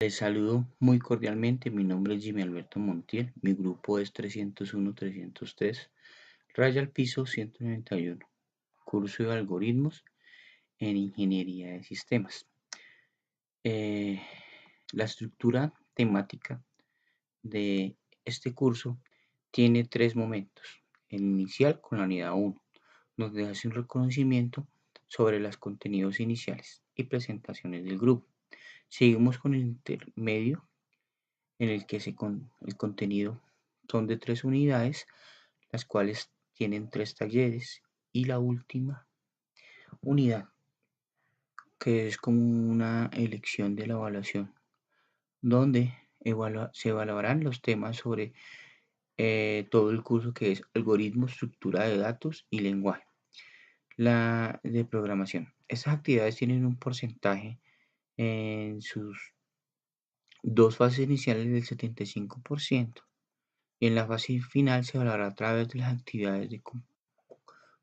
Les saludo muy cordialmente, mi nombre es Jimmy Alberto Montiel, mi grupo es 301-303, raya al piso 191, curso de algoritmos en ingeniería de sistemas. Eh, la estructura temática de este curso tiene tres momentos. El inicial con la unidad 1, donde hace un reconocimiento sobre los contenidos iniciales y presentaciones del grupo. Seguimos con el intermedio en el que el contenido son de 3 unidades, las cuales tienen 3 talleres, y la última unidad, que es como una elección de la evaluación, donde se evaluarán los temas sobre todo el curso, que es algoritmo, estructura de datos y lenguaje de programación. Estas actividades tienen un porcentaje en sus dos fases iniciales del 75%. Y en la fase final se evaluará a través de las actividades de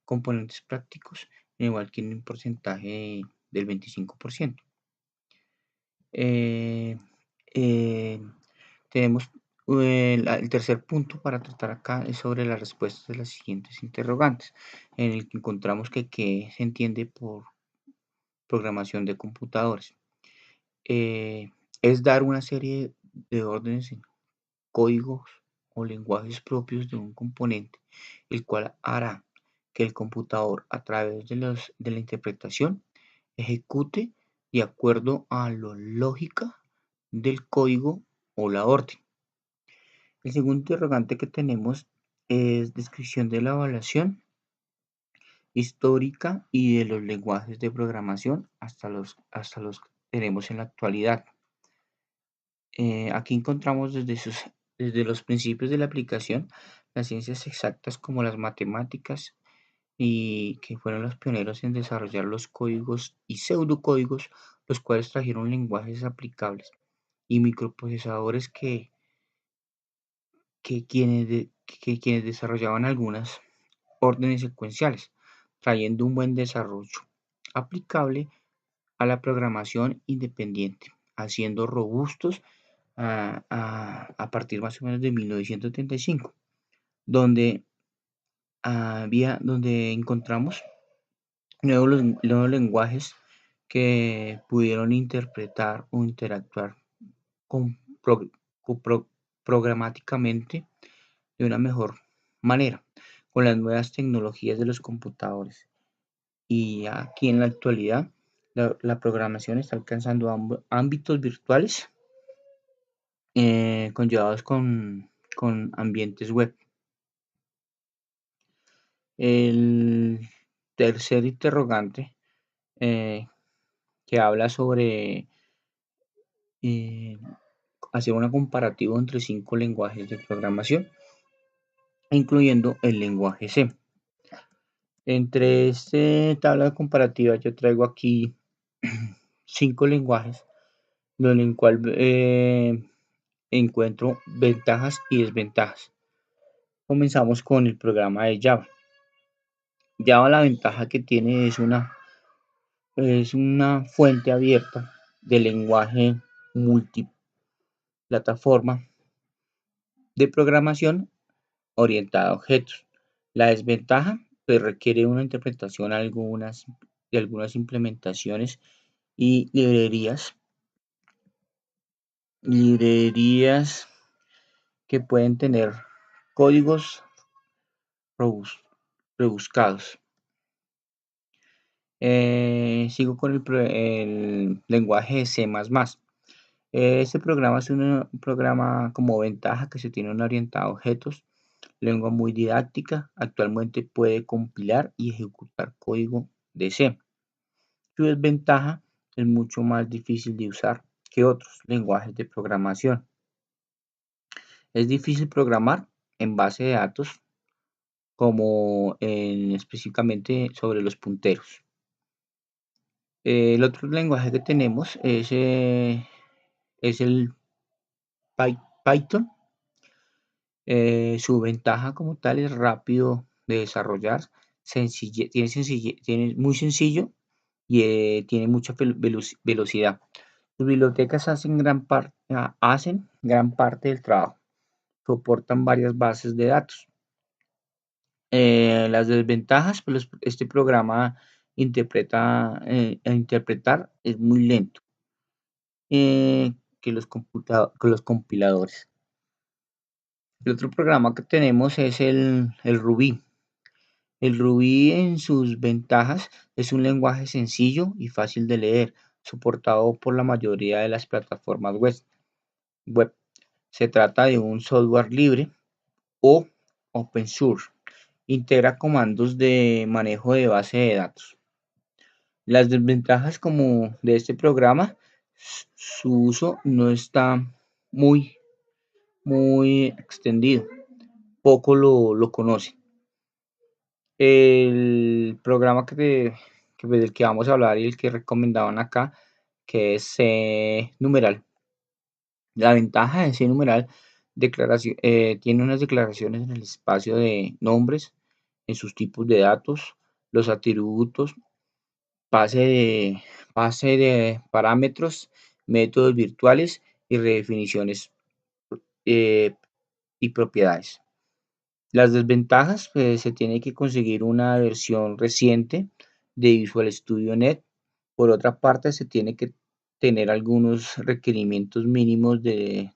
componentes prácticos, igual que en un porcentaje del 25%. Eh, eh, tenemos el tercer punto para tratar acá es sobre las respuestas de las siguientes interrogantes, en el que encontramos que qué se entiende por programación de computadores. Es dar una serie de órdenes en códigos o lenguajes propios de un componente, el cual hará que el computador, a través de la interpretación, ejecute de acuerdo a la lógica del código o la orden. El segundo interrogante que tenemos es descripción de la evaluación histórica y de los lenguajes de programación hasta los que tenemos en la actualidad. Aquí encontramos desde los principios de la aplicación las ciencias exactas como las matemáticas, y que fueron los pioneros en desarrollar los códigos y pseudocódigos, los cuales trajeron lenguajes aplicables y microprocesadores que quienes desarrollaban algunas órdenes secuenciales, trayendo un buen desarrollo aplicable a la programación independiente, haciendo robustos a partir más o menos de 1935, donde donde encontramos nuevos lenguajes que pudieron interpretar o interactuar con programáticamente de una mejor manera con las nuevas tecnologías de los computadores. Y aquí en la actualidad la programación está alcanzando ámbitos virtuales conllevados con ambientes web. El tercer interrogante que habla sobre eh, hacer una comparativa entre 5 lenguajes de programación, incluyendo el lenguaje C. Entre esta tabla comparativa yo traigo aquí 5 lenguajes, donde en cual encuentro ventajas y desventajas. Comenzamos con el programa de Java. Java, la ventaja que tiene es una fuente abierta de lenguaje multiplataforma de programación orientada a objetos. La desventaja, pues, requiere una interpretación de algunas implementaciones y librerías que pueden tener códigos rebuscados. Sigo con el lenguaje de C++. Este programa es un programa como ventaja que se tiene una orientada a objetos, lengua muy didáctica, actualmente puede compilar y ejecutar código de C. Su desventaja es mucho más difícil de usar que otros lenguajes de programación. Es difícil programar en base de datos, como específicamente sobre los punteros. El otro lenguaje que tenemos es el Python. Su ventaja como tal es rápido de desarrollar, tiene muy sencillo y tiene mucha velocidad. Sus bibliotecas hacen gran parte del trabajo, soportan varias bases de datos. Las desventajas, pues este programa a interpretar es muy lento que los compiladores. El otro programa que tenemos es el Ruby. El Ruby en sus ventajas es un lenguaje sencillo y fácil de leer, soportado por la mayoría de las plataformas web. Se trata de un software libre o open source. Integra comandos de manejo de base de datos. Las desventajas como de este programa, su uso no está muy, muy extendido. Poco lo conocen. El programa del que vamos a hablar y el que recomendaban acá, que es numeral. La ventaja de ese numeral tiene unas declaraciones en el espacio de nombres, en sus tipos de datos, los atributos, base de, base de parámetros, métodos virtuales y redefiniciones eh, y propiedades. Las desventajas, pues se tiene que conseguir una versión reciente de Visual Studio Net. Por otra parte, se tiene que tener algunos requerimientos mínimos de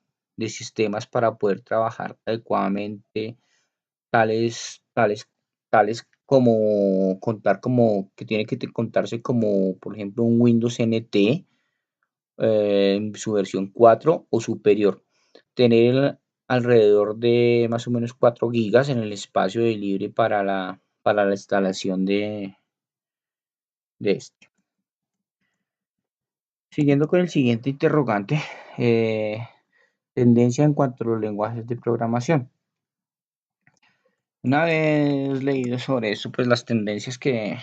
sistemas para poder trabajar adecuadamente, tales, tales como contar como que tiene que contarse como, por ejemplo, un Windows NT en su versión 4 o superior. Tener alrededor de más o menos 4 gigas en el espacio de libre para la instalación de este. Siguiendo con el siguiente interrogante, tendencia en cuanto a los lenguajes de programación. Una vez leído sobre eso, pues las tendencias que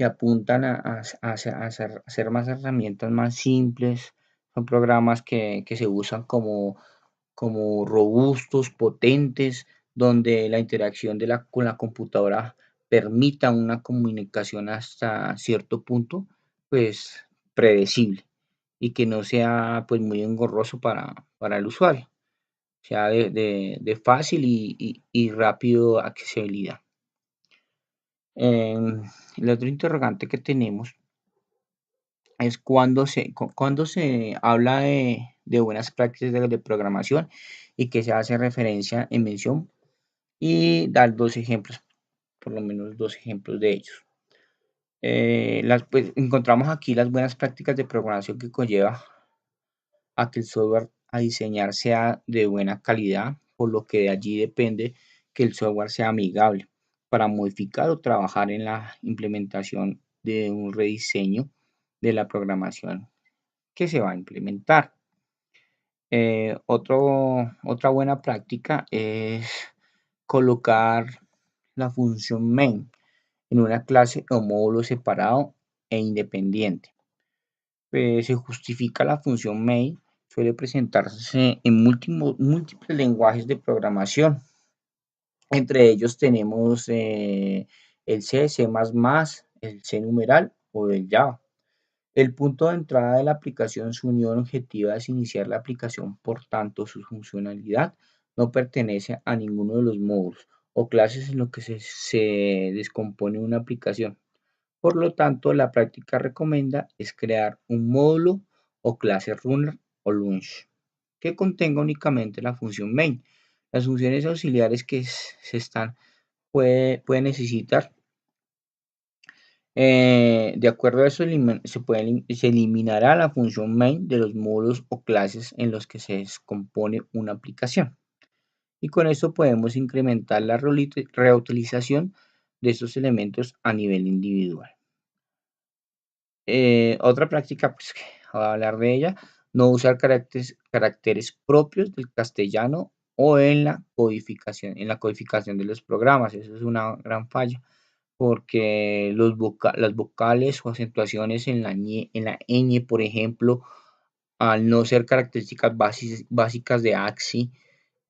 apuntan a hacer más herramientas más simples, son programas que se usan como robustos, potentes, donde la interacción con la computadora permita una comunicación hasta cierto punto, pues predecible y que no sea pues muy engorroso para el usuario, sea de fácil y rápido accesibilidad. El otro interrogante que tenemos es cuando se habla de buenas prácticas de programación y que se hace referencia en mención y dar dos ejemplos, por lo menos dos ejemplos de ellos. Pues, encontramos aquí las buenas prácticas de programación que conlleva a que el software a diseñar sea de buena calidad, por lo que de allí depende que el software sea amigable para modificar o trabajar en la implementación de un rediseño de la programación que se va a implementar. Otra buena práctica es colocar la función main en una clase o módulo separado e independiente. Se justifica la función main, suele presentarse en múltiples lenguajes de programación. Entre ellos tenemos el C, C++, el C numeral o el Java. El punto de entrada de la aplicación, su unión objetiva es iniciar la aplicación, por tanto, su funcionalidad no pertenece a ninguno de los módulos o clases en los que se descompone una aplicación. Por lo tanto, la práctica recomienda es crear un módulo o clase runner o launch que contenga únicamente la función main. Las funciones auxiliares que puede necesitar. De acuerdo a eso, se eliminará la función main de los módulos o clases en los que se descompone una aplicación. Y con eso podemos incrementar la reutilización de estos elementos a nivel individual. Otra práctica, pues, que voy a hablar de ella, no usar caracteres propios del castellano o en la codificación de los programas. Eso es una gran falla porque las vocales o acentuaciones en la ñ, por ejemplo, al no ser características básicas de ASCII,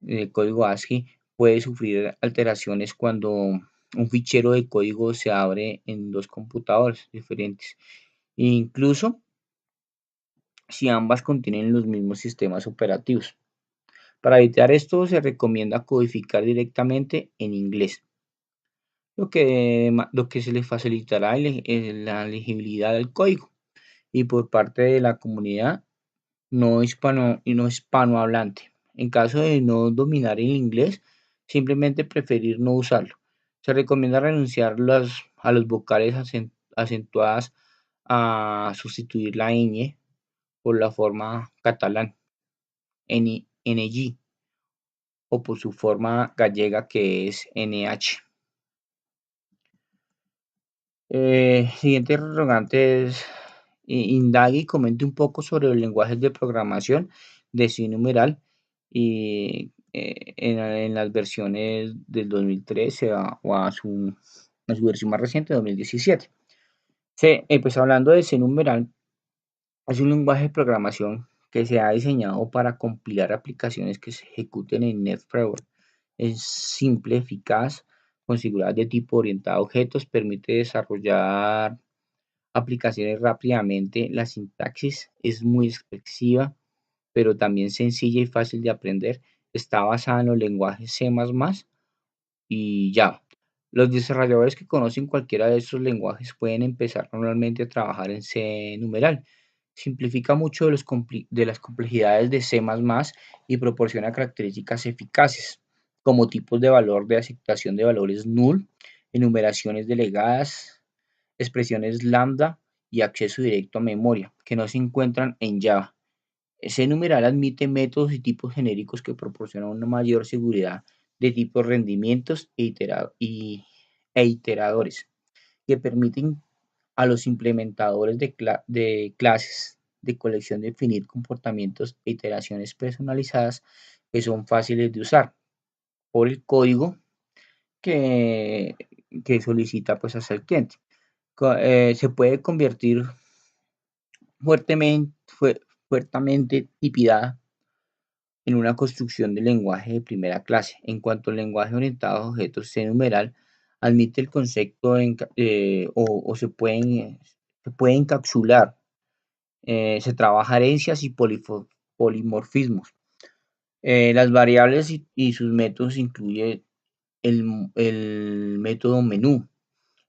del código ASCII, puede sufrir alteraciones cuando un fichero de código se abre en dos computadores diferentes. Incluso si ambas contienen los mismos sistemas operativos. Para evitar esto, se recomienda codificar directamente en inglés, lo que se le facilitará la legibilidad del código. Y por parte de la comunidad no hispanohablante. En caso de no dominar el inglés, simplemente preferir no usarlo. Se recomienda renunciar a los vocales acentuadas, a sustituir la ñ por la forma catalán, NG, o por su forma gallega, que es NH. Siguiente interrogante es: indague y comente un poco sobre los lenguajes de programación de sin numeral y en las versiones del 2013 a su versión más reciente, 2017. Pues hablando de C numeral, es un lenguaje de programación que se ha diseñado para compilar aplicaciones que se ejecuten en NetFramework. Es simple, eficaz, configurada de tipo orientado a objetos, permite desarrollar aplicaciones rápidamente. La sintaxis es muy expresiva, pero también sencilla y fácil de aprender. Está basada en los lenguajes C++ y Java. Los desarrolladores que conocen cualquiera de estos lenguajes pueden empezar normalmente a trabajar en C numeral. Simplifica mucho de las complejidades de C++ y proporciona características eficaces, como tipos de valor de aceptación de valores null, enumeraciones delegadas, expresiones lambda y acceso directo a memoria, que no se encuentran en Java. Ese numeral admite métodos y tipos genéricos que proporcionan una mayor seguridad de tipos rendimientos e iteradores, que permiten a los implementadores de clases de colección definir comportamientos e iteraciones personalizadas que son fáciles de usar por el código que, que solicita pues hacer el cliente. Se puede convertir fuertemente tipidada en una construcción de lenguaje de primera clase. En cuanto al lenguaje orientado a objetos C-numeral, admite el concepto o se puede encapsular. Se trabaja herencias y polimorfismos. Las variables y sus métodos incluyen el método menú.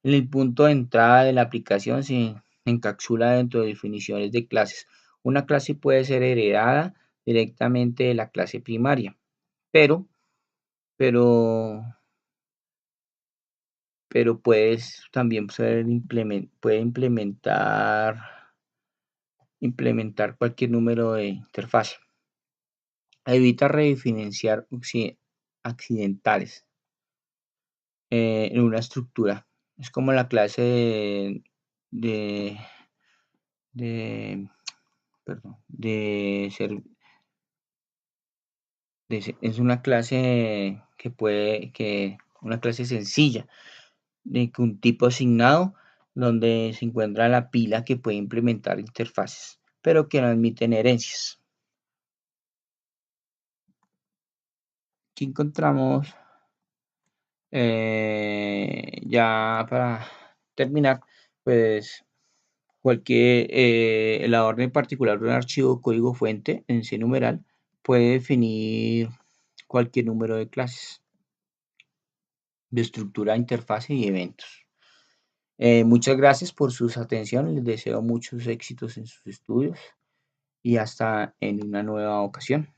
En el punto de entrada de la aplicación se encapsula dentro de definiciones de clases. Una clase puede ser heredada directamente de la clase primaria, pero, pero, pero también puede implementar cualquier número de interfaz. Evita referenciar accidentales en una estructura. Es como la clase de, de, perdón, es una clase una clase sencilla, con un tipo asignado, donde se encuentra la pila que puede implementar interfaces, pero que no admiten herencias. Aquí encontramos, ya para terminar, pues la orden particular de un archivo código fuente en C numeral puede definir cualquier número de clases, de estructura, interfase y eventos. Muchas gracias por sus atención. Les deseo muchos éxitos en sus estudios y hasta en una nueva ocasión.